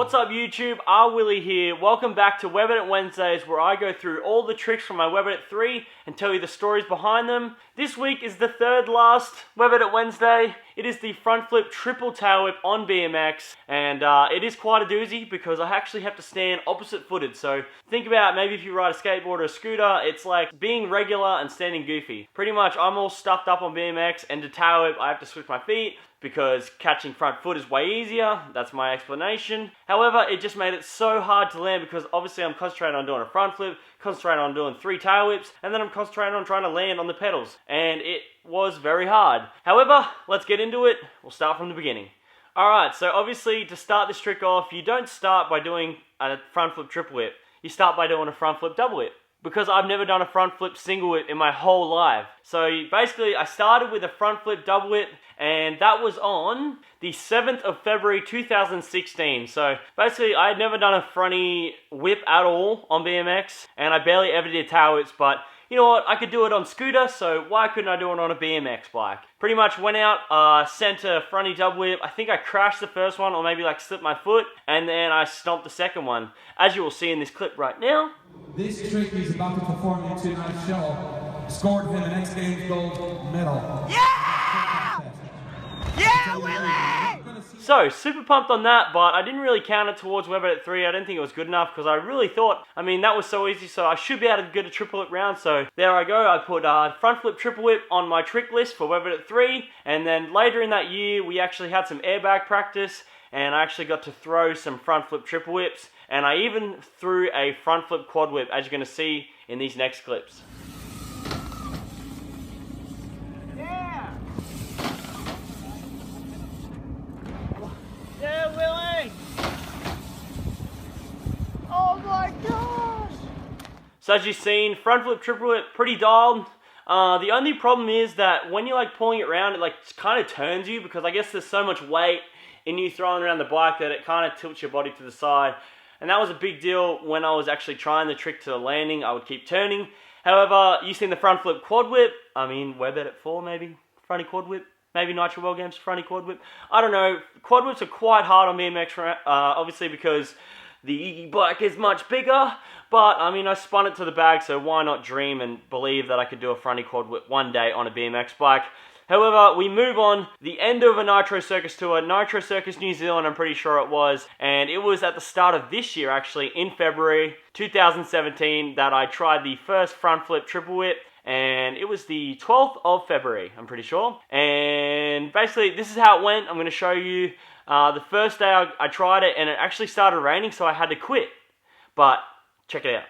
What's up YouTube, rwilly here. Welcome back to Web Edit Wednesdays, where I go through all the tricks from my Web Edit 3 and tell you the stories behind them. This week is the third last Web Edit Wednesday. It is the front flip triple tail whip on BMX, and it is quite a doozy because I actually have to stand opposite footed. So think about maybe if you ride a skateboard or a scooter, it's like being regular and standing goofy. Pretty much I'm all stuffed up on BMX, and to tail whip I have to switch my feet, because catching front foot is way easier. That's my explanation. However, it just made it so hard to land because obviously I'm concentrating on doing a front flip, concentrating on doing 3 tail whips, and then I'm concentrating on trying to land on the pedals. And it was very hard. However, let's get into it. We'll start from the beginning. Alright, so obviously to start this trick off, you don't start by doing a front flip triple whip. You start by doing a front flip double whip, because I've never done a front flip single whip in my whole life. So basically I started with a front flip double whip, and that was on the 7th of February 2016. So basically I had never done a fronty whip at all on BMX, and I barely ever did tail whips, but you know what, I could do it on scooter, so why couldn't I do it on a BMX bike? Pretty much went out, sent a fronty double whip. I think I crashed the first one, or maybe like slipped my foot, and then I stomped the second one, as you will see in this clip right now. This trick he's about to perform in tonight's show scored him an X Games gold medal. Yeah! Yeah, Willie! So, super pumped on that, but I didn't really count it towards Web Edit 3. I didn't think it was good enough, because I really thought, I mean, that was so easy, so I should be able to get a triple whip round. So there I go. I put front flip triple whip on my trick list for Web Edit 3, and then later in that year, we actually had some airbag practice, and I actually got to throw some front flip triple whips, and I even threw a front flip quad whip, as you're going to see in these next clips. Yeah! Yeah, Willie! Oh my gosh! So as you've seen, front flip triple whip, pretty dialed. The only problem is that when you're like pulling it around, it like kind of turns you, because I guess there's so much weight in you throwing around the bike that it kind of tilts your body to the side. And that was a big deal when I was actually trying the trick to the landing. I would keep turning. However, you've seen the front flip quad whip. I mean, Web Edit 4 maybe, fronty quad whip. Maybe Nitro World Games fronty quad whip. I don't know. Quad whips are quite hard on BMX, obviously because the e-bike is much bigger. But, I mean, I spun it to the bag, so why not dream and believe that I could do a fronty quad whip one day on a BMX bike. However, we move on. The end of a Nitro Circus tour, Nitro Circus New Zealand, I'm pretty sure it was, and it was at the start of this year, actually, in February 2017, that I tried the first front flip triple whip, and it was the 12th of February, I'm pretty sure. And basically, this is how it went. I'm going to show you. The first day I tried it, and it actually started raining, so I had to quit. But check it out.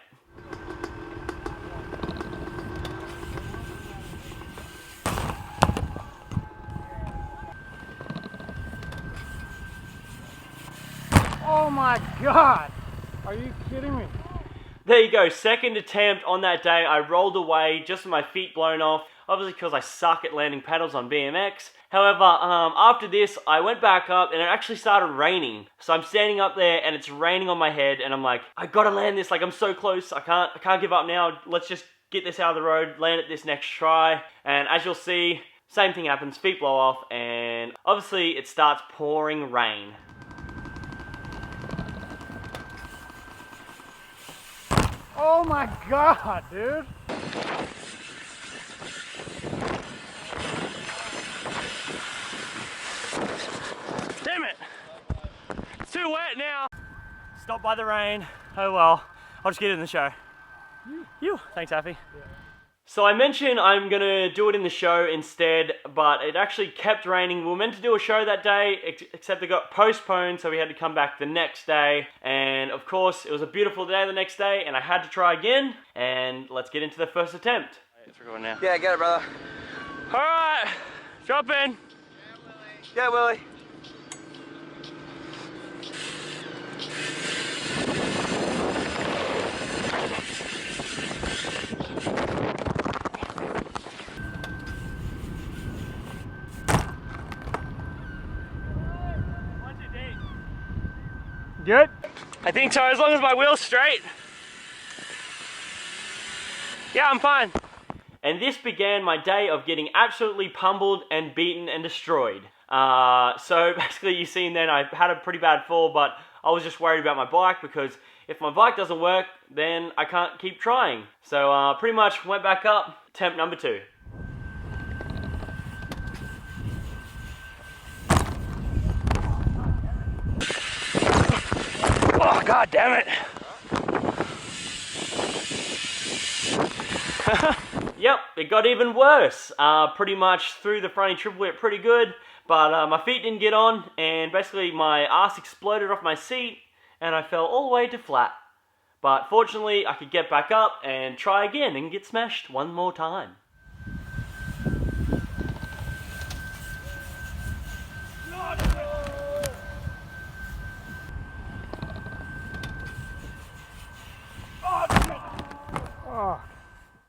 Oh my god! Are you kidding me? There you go, second attempt on that day. I rolled away just with my feet blown off, obviously because I suck at landing pedals on BMX. However, after this, I went back up and it actually started raining. So I'm standing up there and it's raining on my head, and I'm like, I gotta land this, like I'm so close, I can't give up now. Let's just get this out of the road, land it this next try. And as you'll see, same thing happens, feet blow off, and obviously it starts pouring rain. Oh my god, dude! Damn it! It's too wet now. Stopped by the rain. Oh well. I'll just get it in the show. You. Thanks, Affy. Yeah. So I mentioned I'm going to do it in the show instead, but it actually kept raining. We were meant to do a show that day, except it got postponed, so we had to come back the next day. And of course, it was a beautiful day the next day, and I had to try again. And let's get into the first attempt. It's recording now. Yeah, I get it, brother. All right, drop in. Yeah, Willie. Good? I think so, as long as my wheel's straight. Yeah, I'm fine. And this began my day of getting absolutely pummeled and beaten and destroyed. So basically you've seen then I had a pretty bad fall, but I I was just worried about my bike, because if my bike doesn't work, then I can't keep trying. So pretty much went back up, attempt number 2. Oh, God damn it. Yep, it got even worse. Pretty much threw the fronty triple whip pretty good, but my feet didn't get on, and basically my ass exploded off my seat, and I fell all the way to flat. But fortunately, I could get back up and try again and get smashed one more time.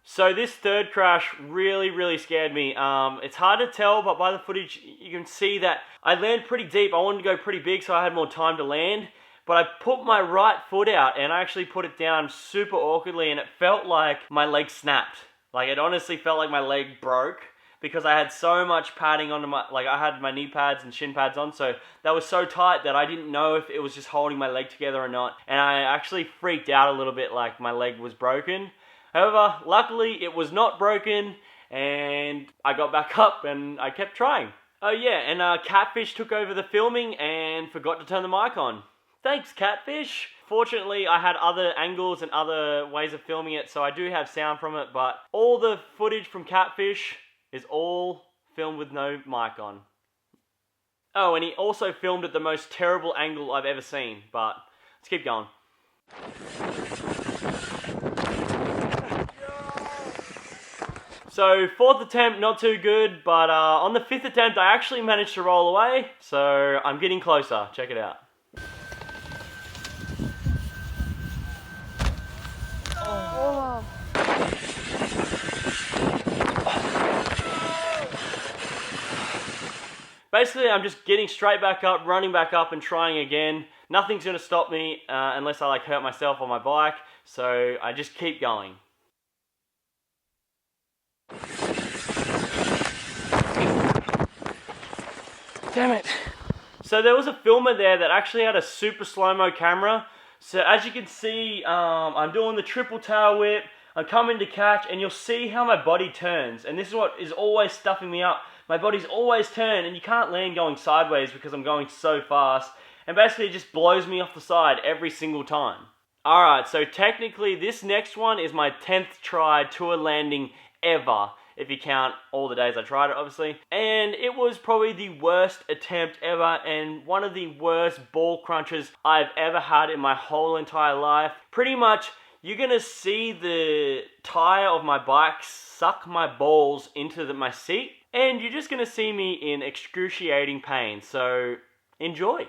So this third crash really scared me. It's hard to tell, but by the footage you can see that I landed pretty deep. I wanted to go pretty big so I had more time to land, but I put my right foot out and I actually put it down super awkwardly, and it felt like my leg snapped. Like, it honestly felt like my leg broke, because I had so much padding onto my, like I had my knee pads and shin pads on, so that was so tight that I didn't know if it was just holding my leg together or not, and I actually freaked out a little bit like my leg was broken. However, luckily it was not broken, and I got back up and I kept trying. Oh yeah, and Catfish took over the filming and forgot to turn the mic on. Thanks, Catfish! Fortunately, I had other angles and other ways of filming it, so I do have sound from it, but all the footage from Catfish is all filmed with no mic on. Oh, and he also filmed at the most terrible angle I've ever seen, but let's keep going. So, 4th attempt, not too good, but on the 5th attempt I actually managed to roll away, so I'm getting closer. Check it out. Oh. Basically, I'm just getting straight back up, running back up and trying again. Nothing's going to stop me unless I like hurt myself on my bike, so I just keep going. Damn it. So there was a filmer there that actually had a super slow-mo camera. So as you can see, I'm doing the triple tail whip, I'm coming to catch, and you'll see how my body turns. And this is what is always stuffing me up. My body's always turned, and you can't land going sideways because I'm going so fast. And basically it just blows me off the side every single time. Alright, so technically this next one is my 10th try to a landing ever, if you count all the days I tried it, obviously. And it was probably the worst attempt ever, and one of the worst ball crunches I've ever had in my whole entire life. Pretty much, you're gonna see the tire of my bike suck my balls into my seat, and you're just gonna see me in excruciating pain, so enjoy.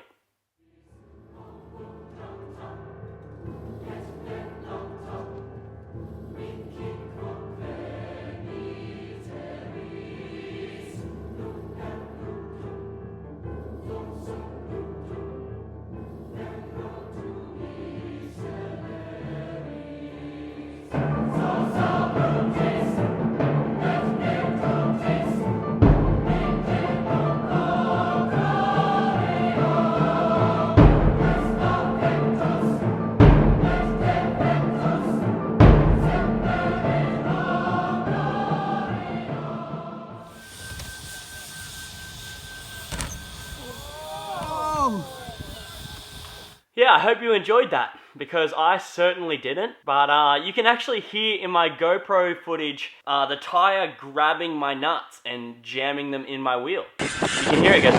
Yeah, I hope you enjoyed that, because I certainly didn't. But you can actually hear in my GoPro footage the tire grabbing my nuts and jamming them in my wheel. You can hear it go.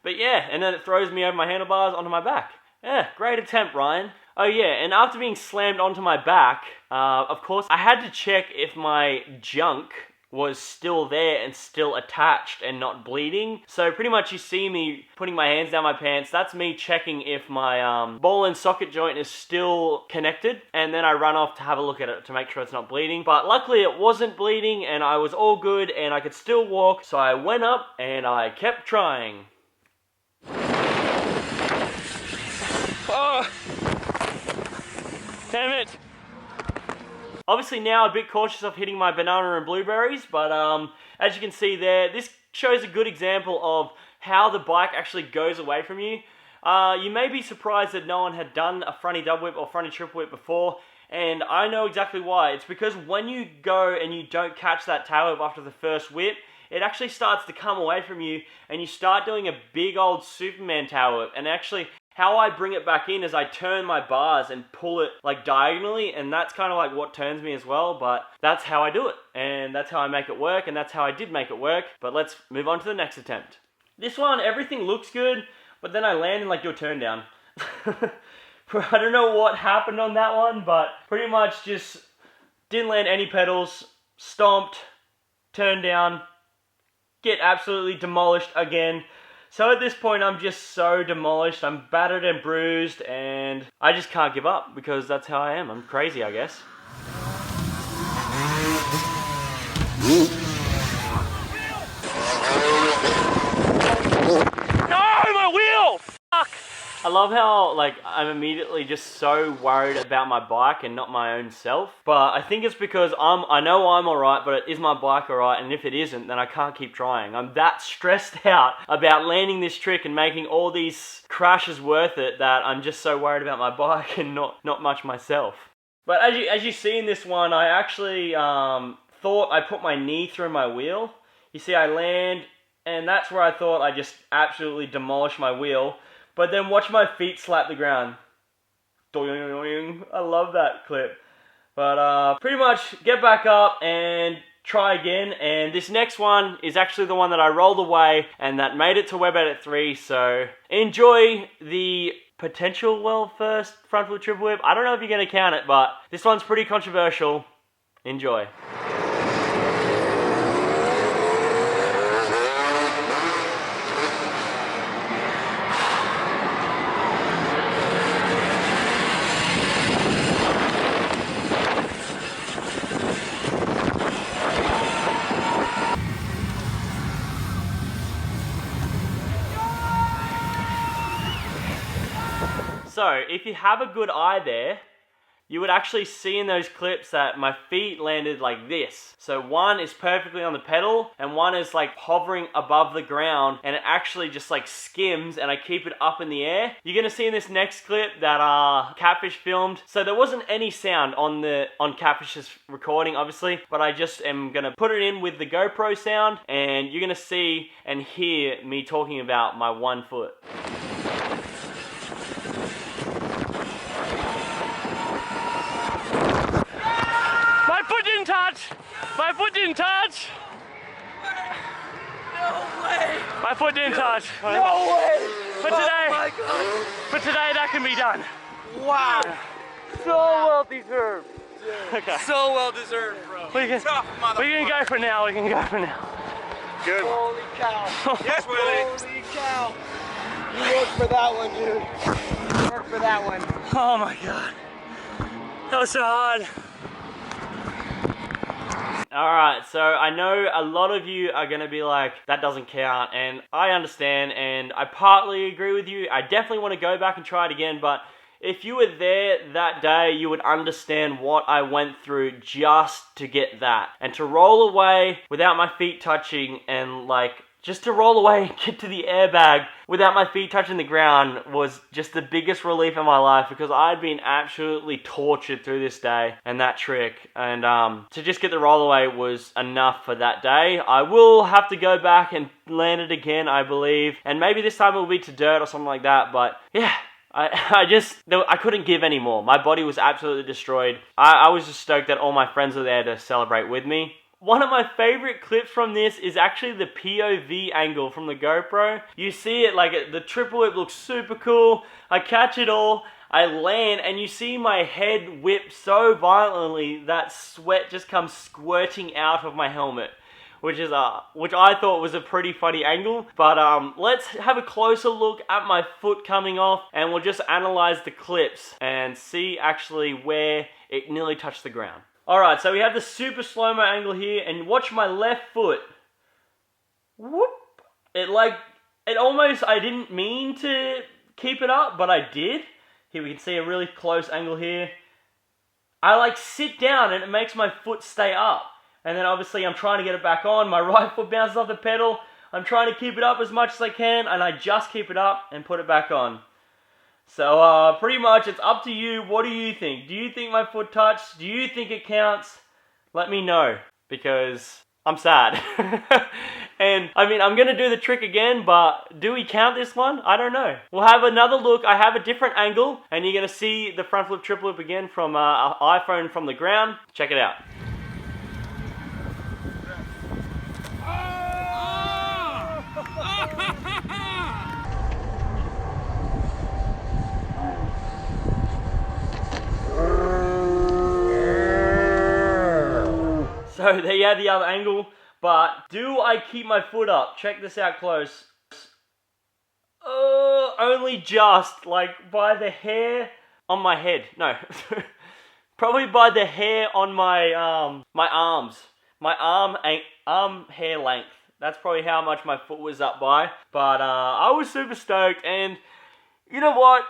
But yeah, and then it throws me over my handlebars onto my back. Yeah, great attempt, Ryan. Oh yeah, and after being slammed onto my back, of course, I had to check if my junk was still there and still attached and not bleeding. So pretty much you see me putting my hands down my pants. That's me checking if my ball and socket joint is still connected, and then I run off to have a look at it to make sure it's not bleeding. But luckily it wasn't bleeding and I was all good and I could still walk, so I went up and I kept trying. Oh. Damn it. Obviously now a bit cautious of hitting my banana and blueberries, but as you can see there, this shows a good example of how the bike actually goes away from you. You may be surprised that no one had done a fronty double whip or fronty triple whip before, and I know exactly why. It's because when you go and you don't catch that tail whip after the first whip, it actually starts to come away from you, and you start doing a big old Superman tail whip. And actually, how I bring it back in is I turn my bars and pull it like diagonally, and that's kind of like what turns me as well, but that's how I do it, and that's how I make it work, and that's how I did make it work. But let's move on to the next attempt. This one, everything looks good, but then I land and like do a turn down. I don't know what happened on that one, but pretty much just didn't land any pedals, stomped, turned down, get absolutely demolished again. So at this point, I'm just so demolished. I'm battered and bruised, and I just can't give up because that's how I am. I'm crazy, I guess. No, my wheel! Fuck! I love how, like, I'm immediately just so worried about my bike and not my own self. But I think it's because I know I'm alright, but is my bike alright? And if it isn't, then I can't keep trying. I'm that stressed out about landing this trick and making all these crashes worth it that I'm just so worried about my bike and not much myself. But as you see in this one, I actually thought I put my knee through my wheel. You see, I land, and that's where I thought I just absolutely demolished my wheel. But then watch my feet slap the ground. Doing. I love that clip. But pretty much get back up and try again. And this next one is actually the one that I rolled away and that made it to Web Edit 3. So enjoy the potential world first front flip triple whip. I don't know if you're going to count it, but this one's pretty controversial. Enjoy. So, if you have a good eye there, you would actually see in those clips that my feet landed like this. So one is perfectly on the pedal, and one is like hovering above the ground, and it actually just like skims, and I keep it up in the air. You're gonna see in this next clip that Catfish filmed. So there wasn't any sound on Catfish's recording, obviously, but I just am gonna put it in with the GoPro sound, and you're gonna see and hear me talking about my one foot. My foot didn't touch! No way! My foot didn't touch. No way! But today that can be done. Wow! So well deserved. Okay. So well deserved, bro. We can go for now. We can go for now. Good. Holy cow. Yes, Willie. Holy cow. You worked for that one, dude. You worked for that one. Oh my god. That was so hard. Alright, so I know a lot of you are going to be like, that doesn't count, and I understand, and I partly agree with you. I definitely want to go back and try it again, but if you were there that day, you would understand what I went through just to get that. And to roll away without my feet touching, and like, just to roll away and get to the airbag without my feet touching the ground was just the biggest relief in my life, because I'd been absolutely tortured through this day and that trick. And to just get the roll away was enough for that day. I will have to go back and land it again, I believe. And maybe this time it will be to dirt or something like that. But yeah, I couldn't give any more. My body was absolutely destroyed. I was just stoked that all my friends were there to celebrate with me. One of my favorite clips from this is actually the POV angle from the GoPro. You see it, like the triple whip looks super cool. I catch it all, I land, and you see my head whip so violently that sweat just comes squirting out of my helmet. Which I thought was a pretty funny angle. But let's have a closer look at my foot coming off, and we'll just analyze the clips and see actually where it nearly touched the ground. Alright, so we have the super slow-mo angle here, and watch my left foot. Whoop! It almost, I didn't mean to keep it up, but I did. Here we can see a really close angle here. I like sit down and it makes my foot stay up. And then obviously I'm trying to get it back on, my right foot bounces off the pedal. I'm trying to keep it up as much as I can, and I just keep it up and put it back on. So pretty much it's up to you. What do you think? Do you think my foot touched? Do you think it counts? Let me know, because I'm sad. And I mean, I'm going to do the trick again, but do we count this one? I don't know. We'll have another look. I have a different angle, and you're going to see the front flip, triple flip again from an iPhone from the ground. Check it out. So there you have the other angle, but do I keep my foot up? Check this out close. Only just, like, by the hair on my head. No, probably by the hair on my my arms. My arm hair length. That's probably how much my foot was up by. But I was super stoked, and you know what?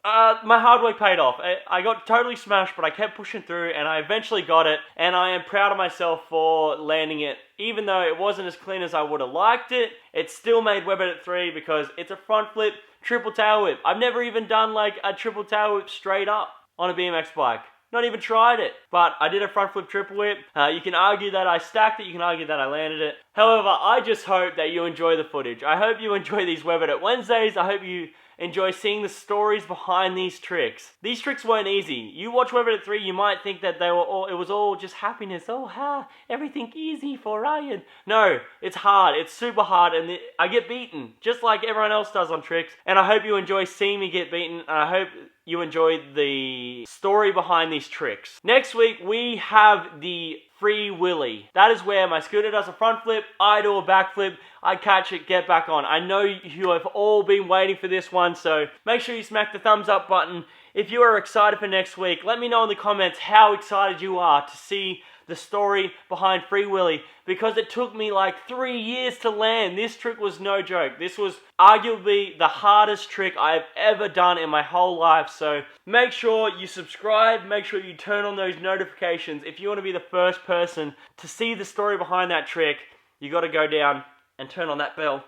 My hard work paid off. I got totally smashed, but I kept pushing through, and I eventually got it, and I am proud of myself for landing it. Even though it wasn't as clean as I would have liked it, it still made Web Edit 3 because it's a front flip, triple tail whip. I've never even done like a triple tail whip straight up on a BMX bike. Not even tried it. But I did a front flip triple whip. You can argue that I stacked it, you can argue that I landed it. However, I just hope that you enjoy the footage. I hope you enjoy these Web Edit Wednesdays. I hope you enjoy seeing the stories behind these tricks. These tricks weren't easy. You watch Web Edit 3, you might think that it was all just happiness. Oh, everything easy for Ryan. No, it's hard. It's super hard, and I get beaten, just like everyone else does on tricks. And I hope you enjoy seeing me get beaten, and I hope you enjoyed the story behind these tricks. Next week, we have the Free Willy. That is where my scooter does a front flip, I do a back flip, I catch it, get back on. I know you have all been waiting for this one, so make sure you smack the thumbs up button. If you are excited for next week, let me know in the comments how excited you are to see the story behind Free Willy, because it took me like 3 years to land. This trick was no joke. This was arguably the hardest trick I've ever done in my whole life. So make sure you subscribe, make sure you turn on those notifications. If you want to be the first person to see the story behind that trick, you got to go down and turn on that bell.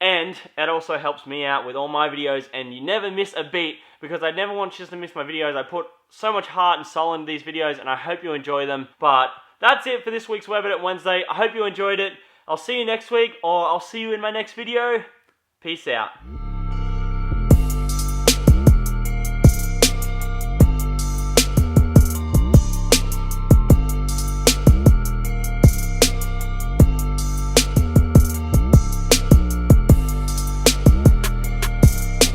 And it also helps me out with all my videos, and you never miss a beat, because I never want you to miss my videos. I put so much heart and soul into these videos, and I hope you enjoy them. But that's it for this week's Web Edit Wednesday. I hope you enjoyed it. I'll see you next week, or I'll see you in my next video. Peace out.